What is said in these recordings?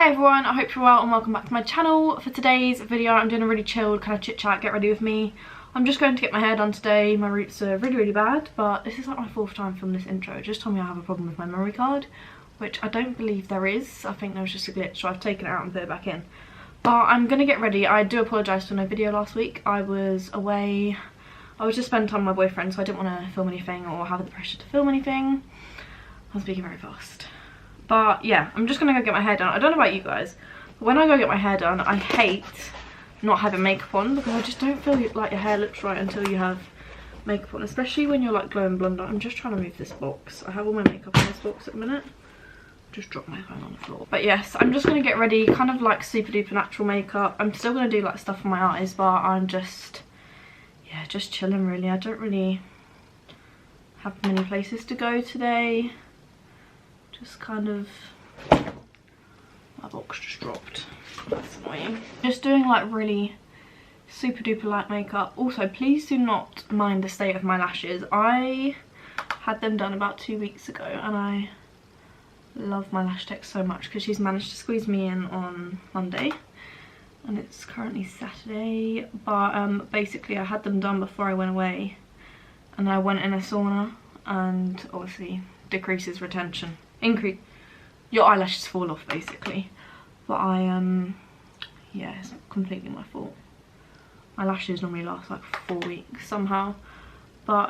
Hey everyone, I hope you're well and welcome back to my channel. For today's video I'm doing a really chilled kind of chit chat, get ready with me. I'm just going to get my hair done today. My roots are really bad, but this is like my fourth time filming this intro. It just told me I have a problem with my memory card, which I don't believe there is. I think there was just a glitch, so I've taken it out and put it back in. But I'm going to get ready. I do apologise for no video last week. I was away. I was just spending time with my boyfriend, so I didn't want to film anything or have the pressure to film anything. I'm speaking very fast. But yeah, I'm just gonna go get my hair done. I don't know about you guys, but when I go get my hair done, I hate not having makeup on because I just don't feel like your hair looks right until you have makeup on, especially when you're like glowing blonde. I'm just trying to move this box. I have all my makeup in this box at the minute. Just dropped my phone on the floor. But yes, I'm just gonna get ready, kind of like super duper natural makeup. I'm still gonna do like stuff on my eyes, but I'm just, yeah, just chilling really. I don't really have many places to go today. Just kind of, my box just dropped, that's annoying. Just doing like really super duper light makeup. Also, please do not mind the state of my lashes. I had them done about 2 weeks ago and I love my lash tech so much because she's managed to squeeze me in on Monday and it's currently Saturday. But basically I had them done before I went away and I went in a sauna and obviously decreases retention. Your eyelashes fall off basically, but yeah, it's completely my fault. My lashes normally last like 4 weeks somehow, but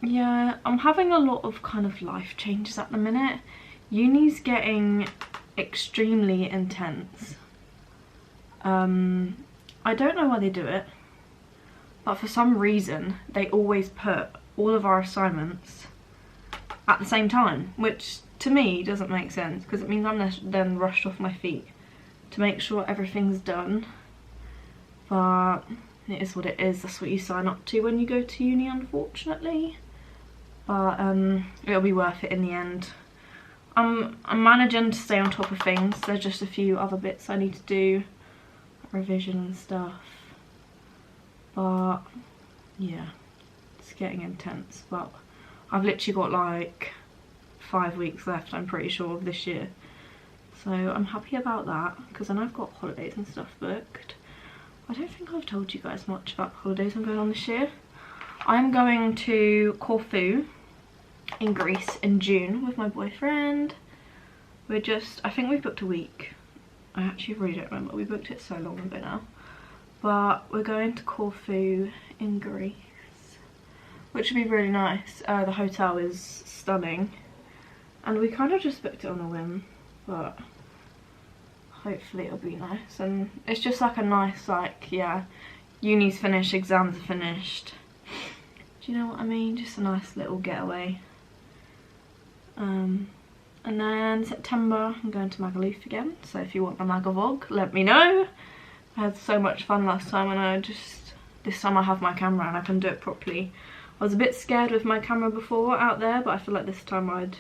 yeah, I'm having a lot of kind of life changes at the minute. Uni's getting extremely intense. I don't know why they do it, but for some reason they always put all of our assignments at the same time, which to me doesn't make sense because it means I'm then rushed off my feet to make sure everything's done. But it is what it is. That's what you sign up to when you go to uni, unfortunately. But it'll be worth it in the end. I'm managing to stay on top of things. There's just a few other bits I need to do, revision and stuff. But yeah, it's getting intense. But I've literally got like 5 weeks left, I'm pretty sure, of this year. So I'm happy about that because then I've got holidays and stuff booked. I don't think I've told you guys much about the holidays I'm going on this year. I'm going to Corfu in Greece in June with my boyfriend. We're just, I think we've booked a week. I actually really don't remember. We booked it so long ago now. But we're going to Corfu in Greece, which would be really nice. The hotel is stunning and we kind of just booked it on a whim, but hopefully it'll be nice. And it's just like a nice, like, yeah, uni's finished, exams are finished, do you know what I mean? Just a nice little getaway. And then September I'm going to Magaluf again, so if you want a Magavlog, let me know. I had so much fun last time and this time I have my camera and I can do it properly. I was a bit scared with my camera before out there, but I feel like this time I'd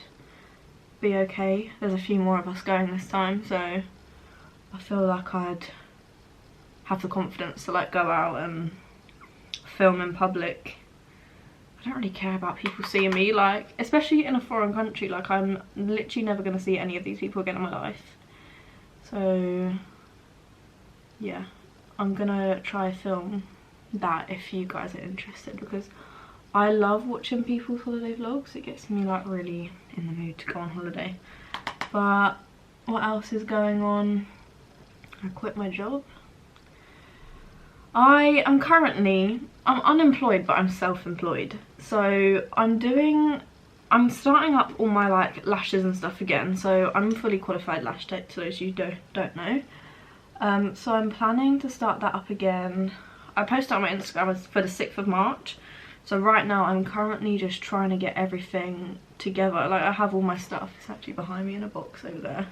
be okay. There's a few more of us going this time, so I feel like I'd have the confidence to like go out and film in public. I don't really care about people seeing me, like, especially in a foreign country. Like, I'm literally never going to see any of these people again in my life. So yeah, I'm gonna try film that if you guys are interested, because I love watching people's holiday vlogs. It gets me like really in the mood to go on holiday. But what else is going on? I quit my job. I'm unemployed, but I'm self-employed. So I'm starting up all my like lashes and stuff again. So I'm a fully qualified lash tech, to those you don't know. So I'm planning to start that up again. I posted on my Instagram for the 6th of March. So right now I'm currently just trying to get everything together. Like, I have all my stuff. It's actually behind me in a box over there.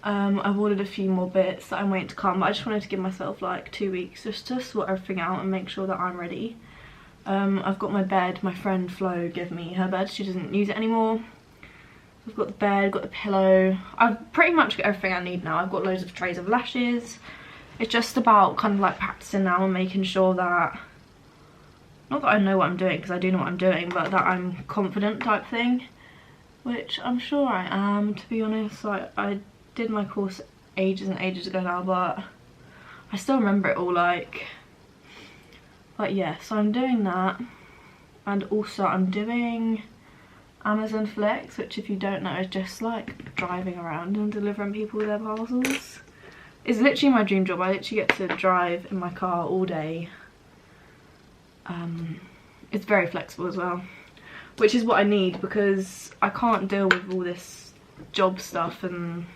I've ordered a few more bits that I'm waiting to come, but I just wanted to give myself like 2 weeks just to sort everything out and make sure that I'm ready. I've got my bed. My friend Flo gave me her bed. She doesn't use it anymore. I've got the bed, got the pillow. I've pretty much got everything I need now. I've got loads of trays of lashes. It's just about kind of like practicing now and making sure that, not that I know what I'm doing, because I do know what I'm doing, but that I'm confident type thing. which I'm sure I am, to be honest. Like, I did my course ages and ages ago now, but I still remember it all, like. But yeah, so I'm doing that, and also I'm doing Amazon Flex, which if you don't know is just like driving around and delivering people their parcels. It's literally my dream job. I literally get to drive in my car all day. It's very flexible as well, which is what I need because I can't deal with all this job stuff, and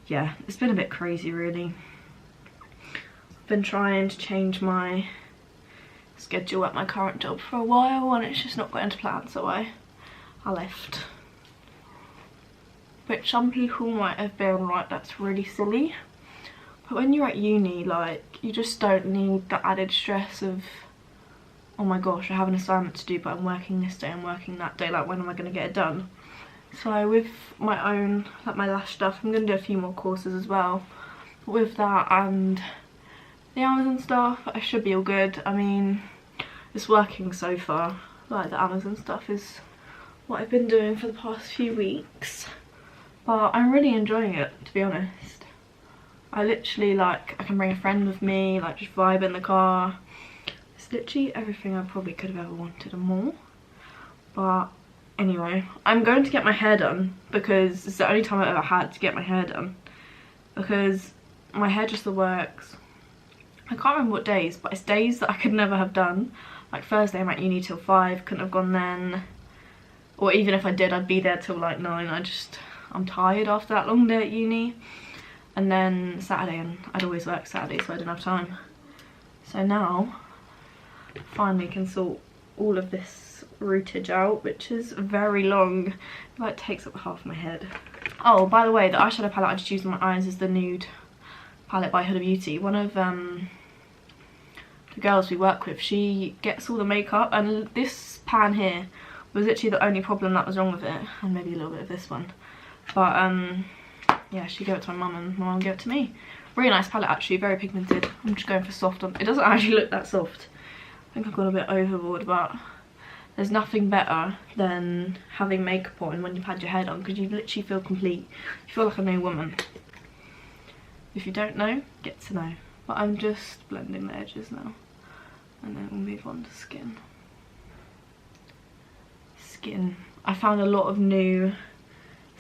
yeah, it's been a bit crazy really. I've been trying to change my schedule at my current job for a while and it's just not going to plan, so I left. Which some people might have been like, that's really silly. But when you're at uni, like, you just don't need the added stress of, oh my gosh, I have an assignment to do but I'm working this day, I'm working that day, like when am I going to get it done? So with my own, like my lash stuff, I'm going to do a few more courses as well. But with that and the Amazon stuff, I should be all good. I mean, it's working so far. Like the Amazon stuff is what I've been doing for the past few weeks. But I'm really enjoying it, to be honest. I literally, like, I can bring a friend with me, like just vibe in the car. It's literally everything I probably could have ever wanted and more. But anyway, I'm going to get my hair done because it's the only time I've ever had to get my hair done. Because my hairdresser works, I can't remember what days, but it's days that I could never have done. Like Thursday I'm at uni till 5, couldn't have gone then. Or even if I did, I'd be there till like 9. I'm tired after that long day at uni. And then Saturday, and I'd always work Saturday, so I didn't have time. So now, finally can sort all of this rootage out, which is very long. It like takes up half my head. Oh, by the way, the eyeshadow palette I just used on my eyes is the Nude palette by Huda Beauty. One of the girls we work with, she gets all the makeup, and this pan here was literally the only problem that was wrong with it, and maybe a little bit of this one. But yeah, she gave it to my mum and my mum gave it to me. Really nice palette actually, very pigmented. I'm just going for soft on. It doesn't actually look that soft. I think I've gone a bit overboard, but there's nothing better than having makeup on when you've had your hair done, because you literally feel complete. You feel like a new woman. If you don't know, get to know. But I'm just blending the edges now. And then we'll move on to skin. Skin. I found a lot of new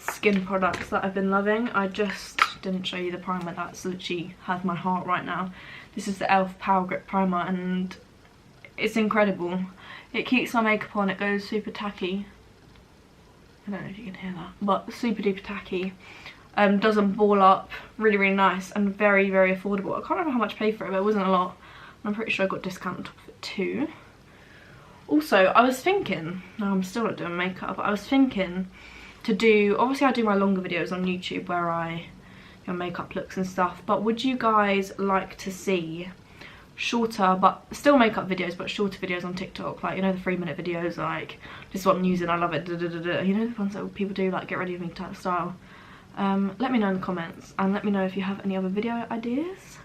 skin products that I've been loving. I just didn't show you the primer that's literally has my heart right now. This is the e.l.f. Power Grip Primer and it's incredible. It keeps my makeup on, it goes super tacky. I don't know if you can hear that, but super duper tacky. Doesn't ball up, really nice and very affordable. I can't remember how much I paid for it, but it wasn't a lot. I'm pretty sure I got discount on top of it too. Also, I was thinking, no, I'm still not doing makeup, but I was thinking to do, obviously I do my longer videos on YouTube where I do makeup looks and stuff, but would you guys like to see shorter but still makeup videos but shorter videos on TikTok, like, you know, the 3-minute videos, like this is what I'm using, I love it, you know, the ones that people do, like get ready with me type style. Let me know in the comments and let me know if you have any other video ideas.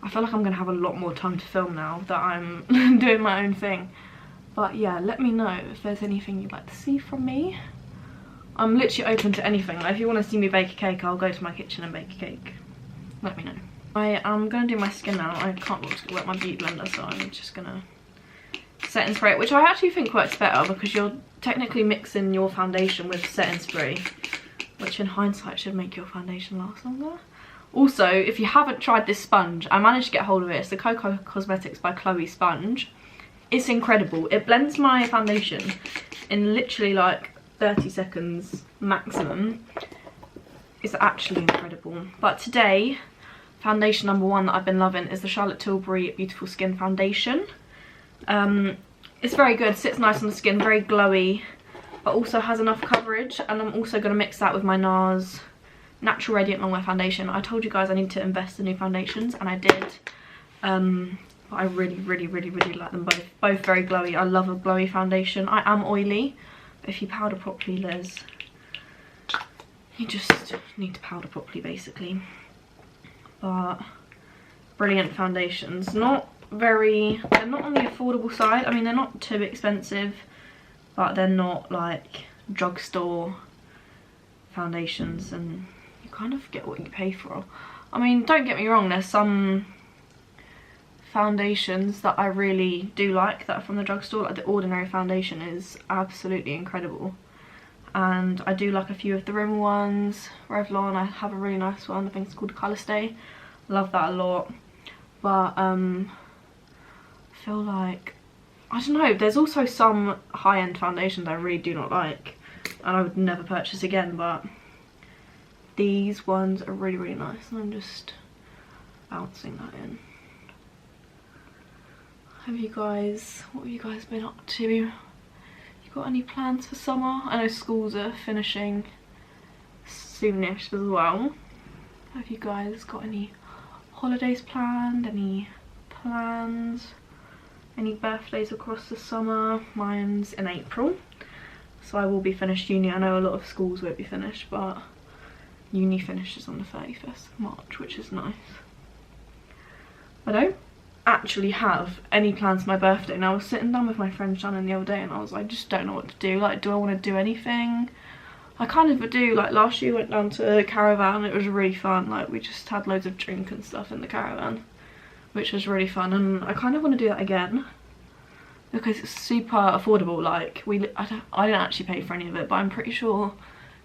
I feel like I'm gonna have a lot more time to film now that I'm doing my own thing, but yeah, let me know if there's anything you'd like to see from me. I'm literally open to anything. Like, if you want to see me bake a cake, I'll go to my kitchen and bake a cake. Let me know. I am going to do my skin now. I can't work my beauty blender, so I'm just going to setting spray it, which I actually think works better because you're technically mixing your foundation with setting spray, which in hindsight should make your foundation last longer. Also, if you haven't tried this sponge, I managed to get hold of it. It's the Coco Cosmetics by Chloe sponge. It's incredible. It blends my foundation in literally like 30 seconds maximum. It's actually incredible. But today, foundation number 1 that I've been loving is the Charlotte Tilbury Beautiful Skin Foundation. It's very good, sits nice on the skin, very glowy, but also has enough coverage. And I'm also going to mix that with my NARS Natural Radiant Longwear Foundation. I told you guys I need to invest in new foundations, and I did. But I really like them both. Both very glowy. I love a glowy foundation. I am oily. If you powder properly, Liz, you just need to powder properly basically. But brilliant foundations. They're not on the affordable side. I mean, they're not too expensive, but they're not like drugstore foundations, and you kind of get what you pay for. I mean, don't get me wrong, there's some foundations that I really do like that are from the drugstore. Like the Ordinary foundation is absolutely incredible, and I do like a few of the Rimmel ones. Revlon, I have a really nice one, I think it's called Colour Stay. Love that a lot. But I feel like, I don't know, there's also some high-end foundations I really do not like and I would never purchase again, but these ones are really, really nice, and I'm just bouncing that in. What have you guys been up to? You got any plans for summer? I know schools are finishing soonish as well. Have you guys got any holidays planned? Any plans? Any birthdays across the summer? Mine's in April, so I will be finished uni. I know a lot of schools won't be finished, but uni finishes on the 31st of March, which is nice. I don't actually have any plans for my birthday. Now I was sitting down with my friend Shannon the other day and I was like, I just don't know what to do. Like, do I want to do anything? I kind of do. Like last year we went down to a caravan, it was really fun. Like we just had loads of drink and stuff in the caravan, which was really fun, and I kind of want to do that again because it's super affordable. Like I didn't actually pay for any of it, but I'm pretty sure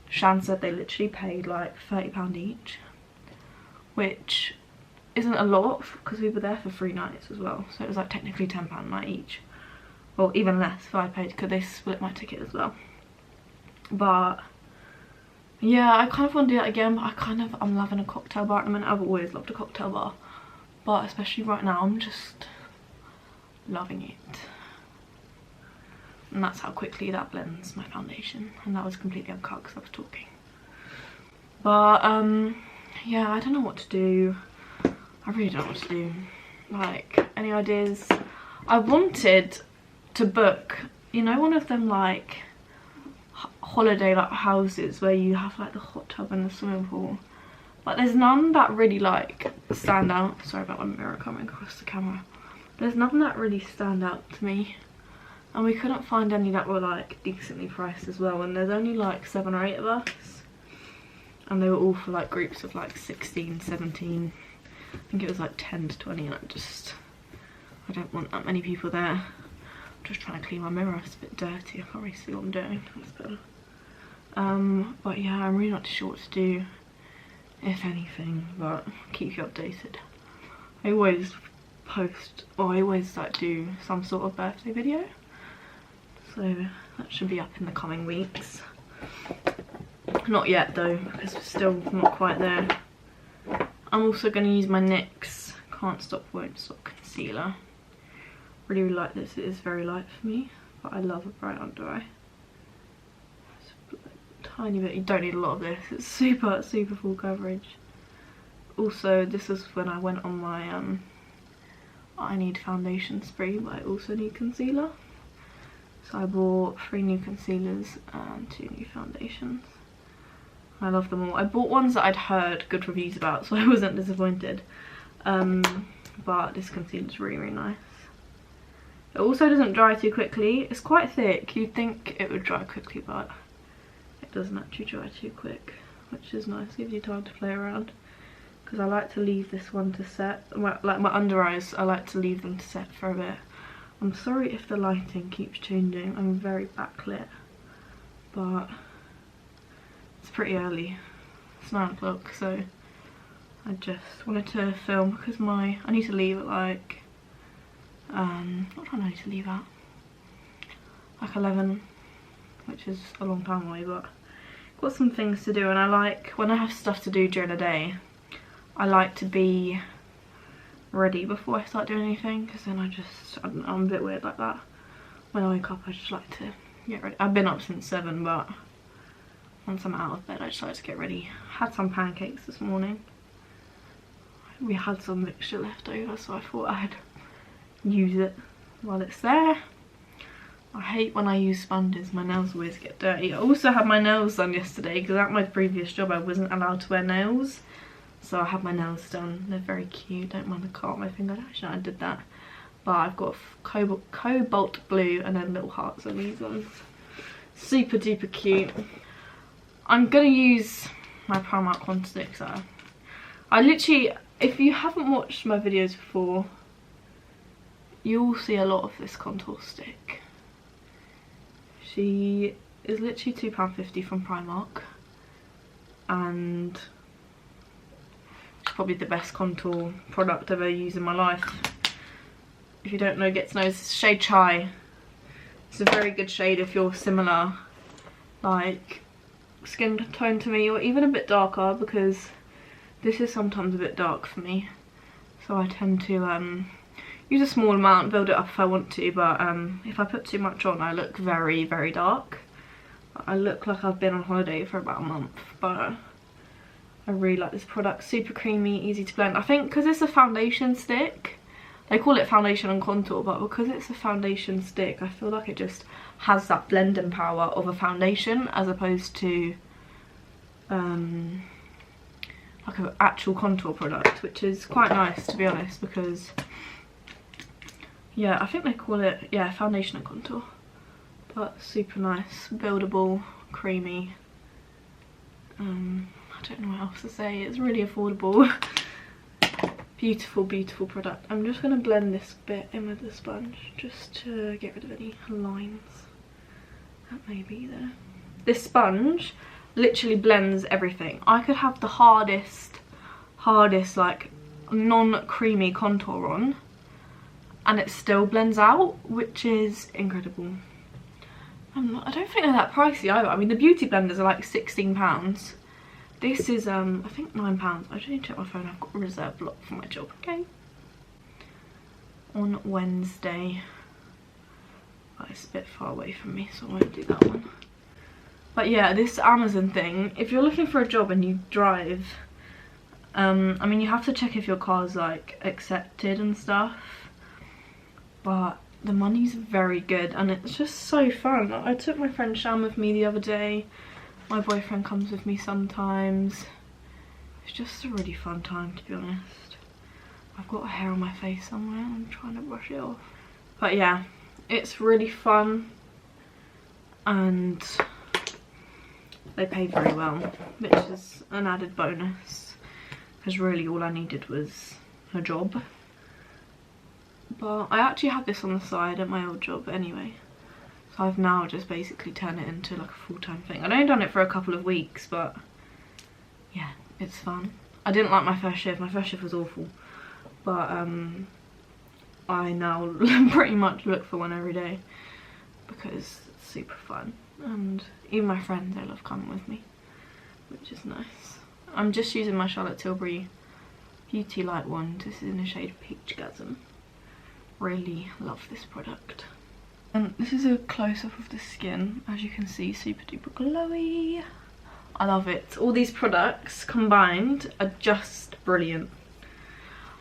Shan said they literally paid like £30 each, which isn't a lot because we were there for 3 nights as well, so it was like technically £10 a night each, or even less if I paid because they split my ticket as well. But yeah, I kind of want to do that again, but I'm loving a cocktail bar at the minute. I've always loved a cocktail bar, but especially right now I'm just loving it. And that's how quickly that blends my foundation, and that was completely uncut because I was talking. But yeah, I don't know what to do. I really don't know what to do. Like, any ideas? I wanted to book, you know, one of them like holiday like houses where you have like the hot tub and the swimming pool, but there's none that really like stand out. Sorry about my mirror coming across the camera. There's none that really stand out to me, and we couldn't find any that were like decently priced as well, and there's only like 7 or 8 of us, and they were all for like groups of like 16, 17, I think it was like 10 to 20, and I don't want that many people there. I'm just trying to clean my mirror, it's a bit dirty, I can't really see what I'm doing. That's better. But yeah, I'm really not too sure what to do, if anything, but I'll keep you updated. I always post, or I always like do some sort of birthday video, so that should be up in the coming weeks. Not yet though, because we're still not quite there. I'm also going to use my NYX Can't Stop Won't Stop concealer. Really, really like this. It is very light for me, but I love a bright under eye. Just a tiny bit. You don't need a lot of this. It's super, super full coverage. Also, this is when I went on my I need foundation spree, but I also need concealer. So I bought 3 new concealers and 2 new foundations. I love them all. I bought ones that I'd heard good reviews about, so I wasn't disappointed. But this concealer's really, really nice. It also doesn't dry too quickly. It's quite thick. You'd think it would dry quickly, but it doesn't actually dry too quick, which is nice. Gives you time to play around. Because I like to leave this one to set. Like my under eyes, I like to leave them to set for a bit. I'm sorry if the lighting keeps changing. I'm very backlit, but it's pretty early. It's 9 o'clock, so I just wanted to film because I need to leave at like what time do I need to leave at? Like 11, which is a long time away, but got some things to do, and I like when I have stuff to do during the day, I like to be ready before I start doing anything, because then I'm a bit weird like that. When I wake up I just like to get ready. I've been up since 7, but once I'm out of bed I just like to get ready. Had some pancakes this morning. We had some mixture left over, so I thought I'd use it while it's there. I hate when I use sponges, my nails always get dirty. I also had my nails done yesterday because at my previous job I wasn't allowed to wear nails. So I had my nails done. They're very cute. Don't mind the cut on my finger. Actually, I did that. But I've got cobalt blue and then little hearts on these ones. Super duper cute. I'm gonna use my Primark contour sticks are. I literally, if you haven't watched my videos before, you'll see a lot of this contour stick. She is literally £2.50 from Primark, and it's probably the best contour product I've ever used in my life. If you don't know, get to know, it's shade Chai. It's a very good shade if you're similar like skin tone to me, or even a bit darker, because this is sometimes a bit dark for me, so I tend to use a small amount, build it up if I want to, but if I put too much on I look very, very dark. I look like I've been on holiday for about a month, but I really like this product. Super creamy, easy to blend. I think because it's a foundation stick, they call it foundation and contour, but because it's a foundation stick, I feel like it just has that blending power of a foundation as opposed to like an actual contour product, which is quite nice, to be honest, because yeah, I think they call it, yeah, foundation and contour. But super nice, buildable, creamy. I don't know what else to say. It's really affordable. Beautiful, beautiful product. I'm just going to blend this bit in with the sponge just to get rid of any lines that may be there. This sponge literally blends everything. I could have the hardest like non-creamy contour on and it still blends out, which is incredible. I don't think they're that pricey either. I mean, the beauty blenders are like £16. This is I think £9. I just need to check my phone. I've got a reserve block for my job. Okay. On Wednesday. But it's a bit far away from me, so I won't do that one. But yeah, this Amazon thing, if you're looking for a job and you drive, I mean, you have to check if your car's like accepted and stuff, but the money's very good and it's just so fun. I took my friend Sham with me the other day. My boyfriend comes with me sometimes. It's just a really fun time, to be honest. I've got a hair on my face somewhere. I'm trying to brush it off. But yeah, it's really fun and they pay very well, which is an added bonus, because really all I needed was a job. But I actually had this on the side at my old job anyway, so I've now just basically turned it into like a full-time thing. I'd only done it for a couple of weeks, but yeah, it's fun. I didn't like my first shift. My first shift was awful, but I now pretty much look for one every day because it's super fun, and even my friends, they love coming with me, which is nice. I'm just using my Charlotte Tilbury Beauty Light wand. This is in the shade Peachgasm. Really love this product. And this is a close-up of the skin. As you can see, super duper glowy. I love it. All these products combined are just brilliant.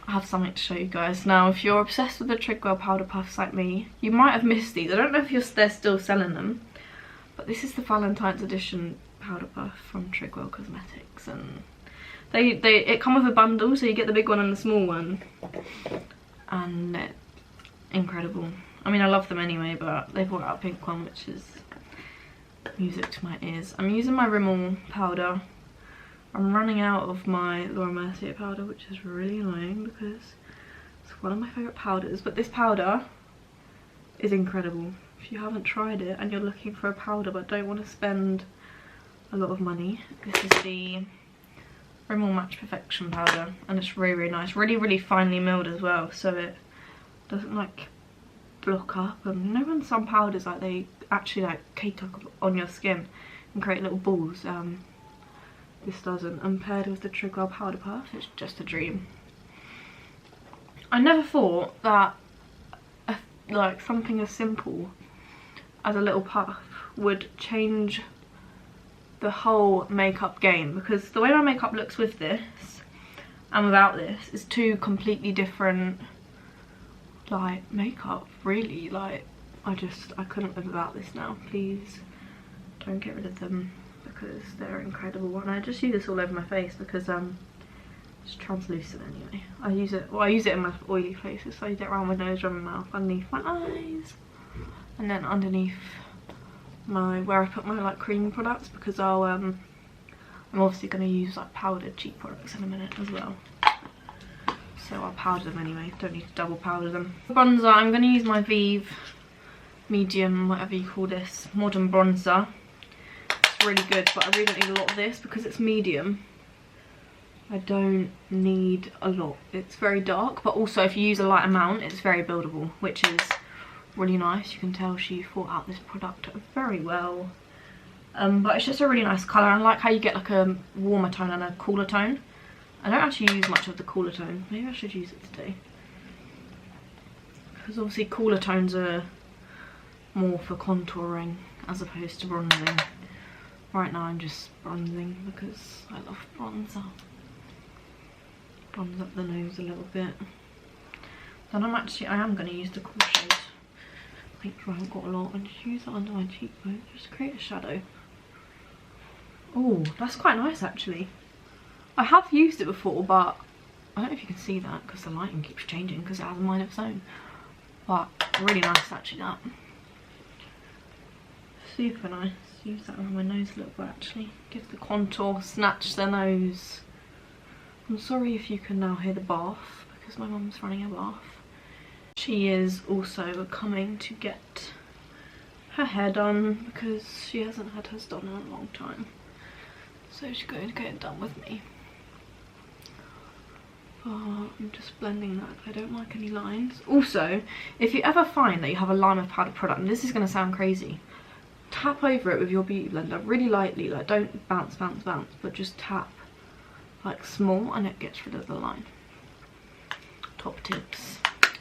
I have something to show you guys. Now, if you're obsessed with the Trigwell powder puffs like me, you might have missed these. I don't know if they're still selling them, but this is the Valentine's edition powder puff from Trigwell Cosmetics, and it comes with a bundle, so you get the big one and the small one, and it's incredible. I mean, I love them anyway, but they brought out a pink one, which is music to my ears. I'm using my Rimmel powder. I'm running out of my Laura Mercier powder, which is really annoying because it's one of my favourite powders. But this powder is incredible. If you haven't tried it and you're looking for a powder but don't want to spend a lot of money, this is the Rimmel Match Perfection powder, and it's really, really nice. Really, really finely milled as well, so it doesn't like block up. And you know when some powders, like, they actually like cake up on your skin and create little balls? This doesn't, and paired with the Trigwell powder puff, it's just a dream. I never thought that like something as simple as a little puff would change the whole makeup game, because the way my makeup looks with this and without this is two completely different like makeup, really. Like, I couldn't live without this now. Please don't get rid of them because they're incredible, and I just use this all over my face because it's translucent anyway. I use it in my oily places, so I use it around my nose, around my mouth, underneath my eyes, and then underneath where I put my like cream products, because I'll I'm obviously going to use like powdered cheek products in a minute as well. So I'll powder them anyway, don't need to double powder them. Bronzer, I'm going to use my Vive medium, whatever you call this, modern bronzer. It's really good, but I really don't need a lot of this because it's medium. I don't need a lot. It's very dark, but also if you use a light amount, it's very buildable, which is really nice. You can tell she thought out this product very well. But it's just a really nice colour. I like how you get like a warmer tone and a cooler tone. I don't actually use much of the cooler tone. Maybe I should use it today. Because obviously cooler tones are more for contouring as opposed to bronzing. Right now I'm just bronzing because I love bronzer. Bronze up the nose a little bit. Then I am going to use the cool shade. Make sure I haven't got a lot, and just use that under my cheekbone just to create a shadow. Oh, that's quite nice actually. I have used it before, but I don't know if you can see that because the lighting keeps changing because it has a mind of its own. But really nice actually, that. Super nice. Use that around my nose a little bit actually. Give the contour, snatch the nose. I'm sorry if you can now hear the bath because my mum's running a bath. She is also coming to get her hair done because she hasn't had hers done in a long time. So she's going to get it done with me. I'm just blending that. I don't like any lines. Also, if you ever find that you have a line of powder product, and this is going to sound crazy, tap over it with your beauty blender really lightly. Like, don't bounce, bounce, bounce, but just tap like small and it gets rid of the line. Top tips.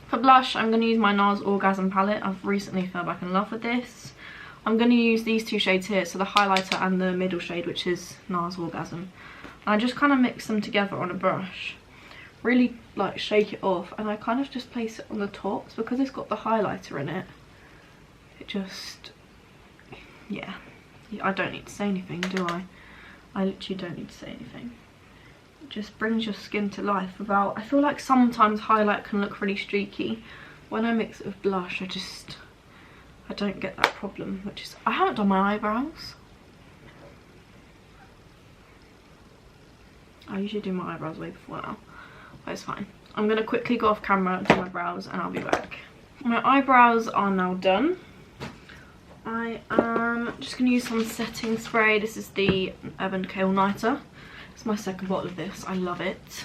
For blush, I'm going to use my NARS Orgasm palette. I've recently fell back in love with this. I'm going to use these two shades here, so the highlighter and the middle shade, which is NARS Orgasm. And I just kind of mix them together on a brush. Really like shake it off, and I kind of just place it on the tops because it's got the highlighter in it. It just, yeah, I don't need to say anything, do I? I literally don't need to say anything. It just brings your skin to life without, I feel like sometimes highlight can look really streaky. When I mix it with blush, I don't get that problem, which is, I haven't done my eyebrows. I usually do my eyebrows way before now, but it's fine. I'm going to quickly go off camera, do my brows, and I'll be back. My eyebrows are now done. I am just going to use some setting spray. This is the Urban Decay All Nighter. It's my second bottle of this. I love it.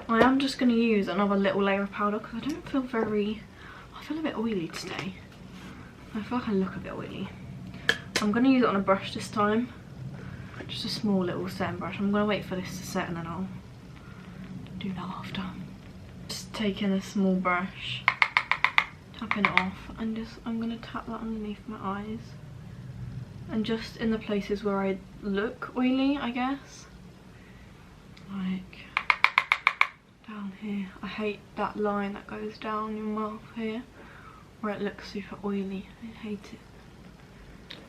I am just going to use another little layer of powder because I don't feel I feel a bit oily today. I feel like I look a bit oily. I'm going to use it on a brush this time. Just a small little setting brush. I'm going to wait for this to set and then I'll do that after. Just taking a small brush, tapping it off, and I'm going to tap that underneath my eyes. And just in the places where I look oily, I guess. Like down here. I hate that line that goes down your mouth here, where it looks super oily. I hate it.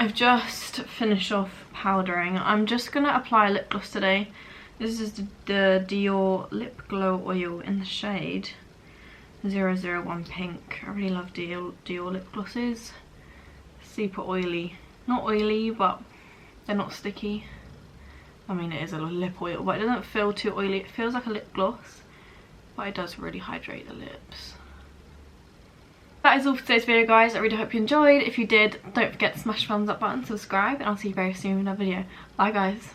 I've just finished off powdering. I'm just going to apply a lip gloss today. This is the Dior Lip Glow Oil in the shade 001 Pink. I really love Dior lip glosses. Super oily. Not oily, but they're not sticky. I mean, it is a lip oil, but it doesn't feel too oily. It feels like a lip gloss, but it does really hydrate the lips. That is all for today's video, guys. I really hope you enjoyed. If you did, don't forget to smash the thumbs up button, subscribe, and I'll see you very soon in another video. Bye, guys.